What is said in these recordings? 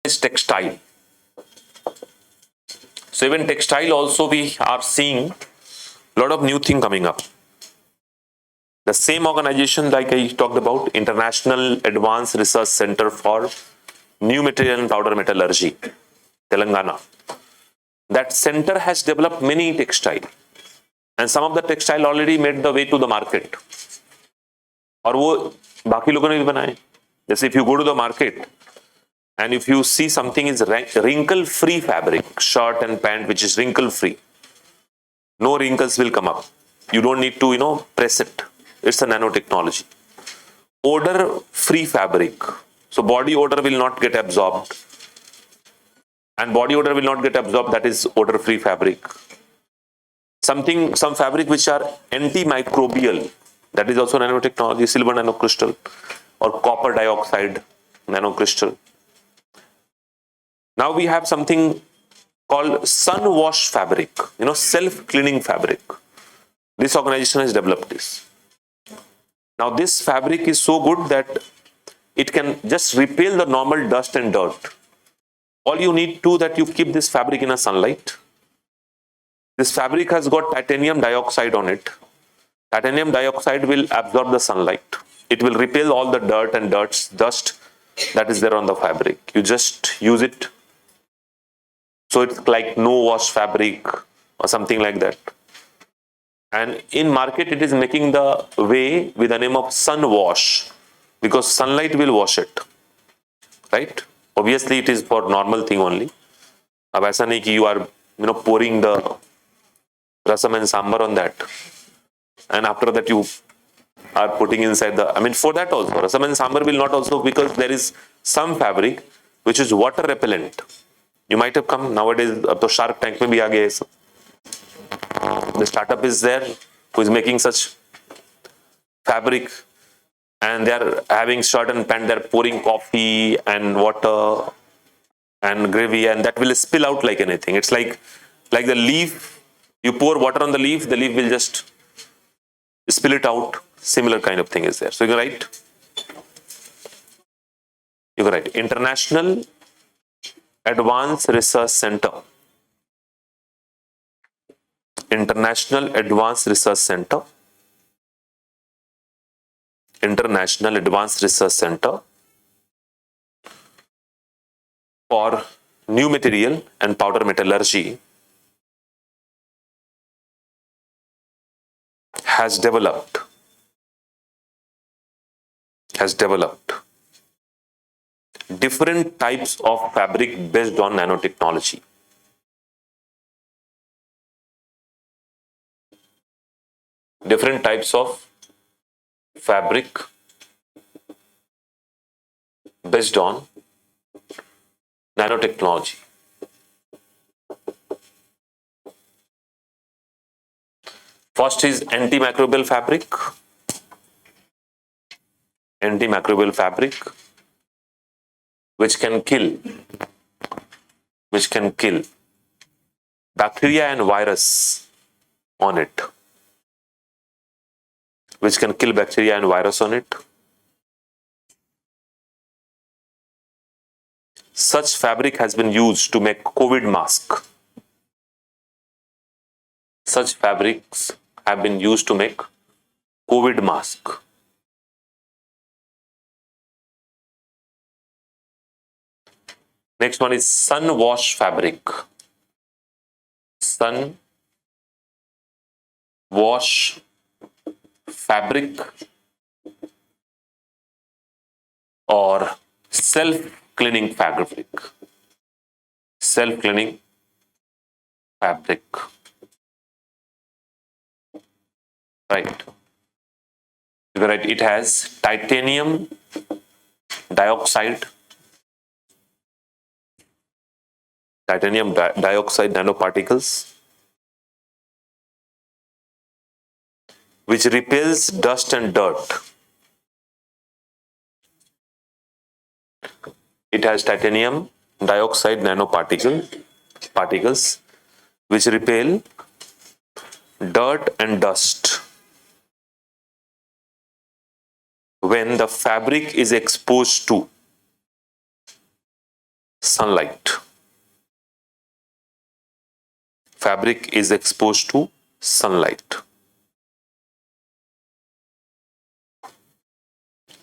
is textile. So even textile also we are seeing a lot of new thing coming up. The same organization like I talked about, International Advanced Research Center for New Material and Powder Metallurgy, Telangana. That center has developed many textile, and some of the textile already made the way to the market. और वो बाकी लोगों ने भी बनाए. जैसे if you go to the market and if you see something is wrinkle free fabric, shirt and pant which is wrinkle free, no wrinkles will come up. You don't need to press it. It's a nanotechnology. Odor free fabric, so body odor will not get absorbed, and body odor will not get absorbed, that is odor free fabric. Some fabric which are antimicrobial, that is also nanotechnology, silver nanocrystal or copper dioxide nanocrystal. Now we have something called sun wash fabric, self-cleaning fabric. This organization has developed this. Now this fabric is so good that it can just repel the normal dust and dirt. All you need to that you keep this fabric in a sunlight. This fabric has got titanium dioxide on it. Titanium dioxide will absorb the sunlight. It will repel all the dirt and dust that is there on the fabric. You just use it. So it's like no wash fabric or something like that. And in market it is making the way with the name of sun wash, because sunlight will wash it, right? Obviously it is for normal thing only. अब ऐसा नहीं कि you are pouring the rasam and sambar on that, and after that you are putting inside for that also rasam and sambar will not also, because there is some fabric which is water repellent. You might have come nowadays, अब तो Shark Tank में भी आ गया है सब. The startup is there who is making such fabric, and they are having shirt and pant, they're pouring coffee and water and gravy, and that will spill out like anything. It's like the leaf, you pour water on the leaf will just spill it out. Similar kind of thing is there. So you're right. International Advanced Research Center. International Advanced Research Center. International Advanced Research Center for New Material and Powder Metallurgy has developed different types of fabric based on nanotechnology. Different types of fabric based on nanotechnology. First is antimicrobial fabric. Antimicrobial fabric which can kill bacteria and virus on it. Which can kill bacteria and virus on it. Such fabric has been used to make COVID mask. Such fabrics have been used to make COVID mask. Next one is sun wash fabric. Sun wash fabric or self-cleaning fabric. Self-cleaning fabric. Right. You're right. It has titanium dioxide. Titanium dioxide nanoparticles, which repels dust and dirt. It has titanium dioxide nanoparticles which repel dirt and dust when the fabric is exposed to sunlight. Fabric is exposed to sunlight.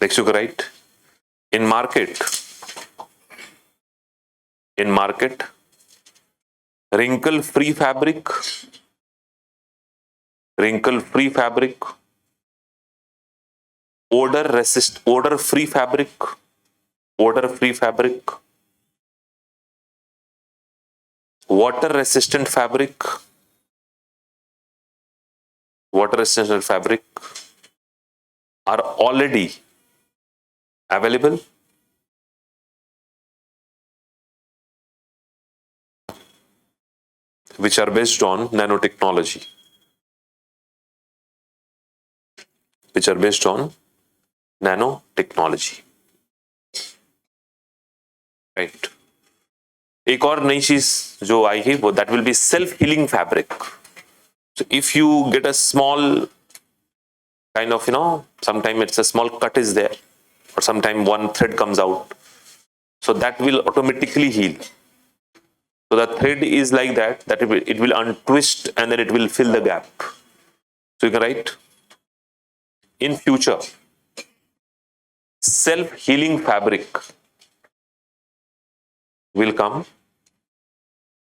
Next you right. In market, wrinkle-free fabric, odor-free fabric, water-resistant fabric are already available. Which are based on nanotechnology. Right. एक और नई चीज जो आई है वो that will be self-healing fabric. So if you get a small kind of, sometime it's a small cut is there, or sometime one thread comes out, so that will automatically heal. So the thread is like that it will untwist and then it will fill the gap. So you can write, in future, self-healing fabric will come,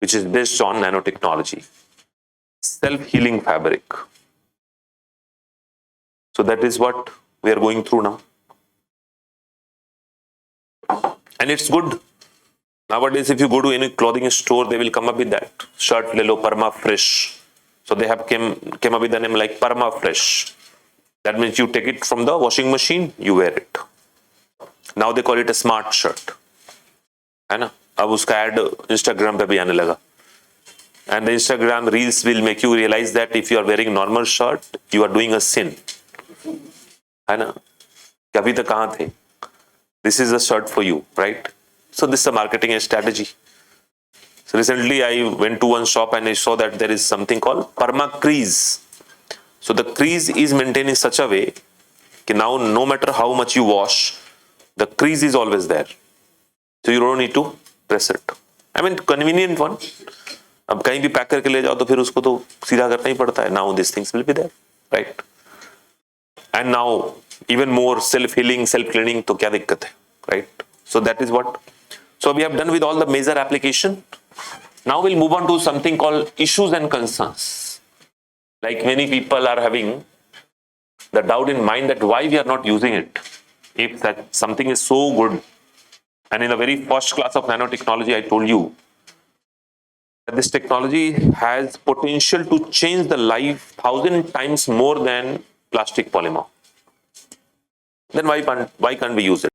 which is based on nanotechnology. Self-healing fabric. So that is what we are going through now. And it's good. Nowadays, if you go to any clothing store, they will come up with that. Shirt lelo Parma Fresh. So they have came up with the name like Parma Fresh. That means you take it from the washing machine, you wear it. Now they call it a smart shirt. है ना? अब उसका ad Instagram पे भी आने लगा. And the Instagram reels will make you realize that if you are wearing normal shirt, you are doing a sin. है ना? कि अभी तक कहाँ थे? This is a shirt for you, right? So this is a marketing strategy. So recently I went to one shop and I saw that there is something called Perma Crease. So the crease is maintained in such a way that now no matter how much you wash, the crease is always there. So you don't need to press it. I mean, convenient one. अब कहीं भी pack करके ले जाओ तो फिर उसको तो सीधा करना ही पड़ता है. Now these things will be there, right? And now even more self-healing, self-cleaning, तो क्या दिक्कत है, right? So that is what. So we have done with all the major application. Now we'll move on to something called issues and concerns. Like many people are having the doubt in mind that why we are not using it. If that something is so good, and in the very first class of nanotechnology, I told you that this technology has potential to change the life 1,000 times more than plastic polymer. Then why can't we use it?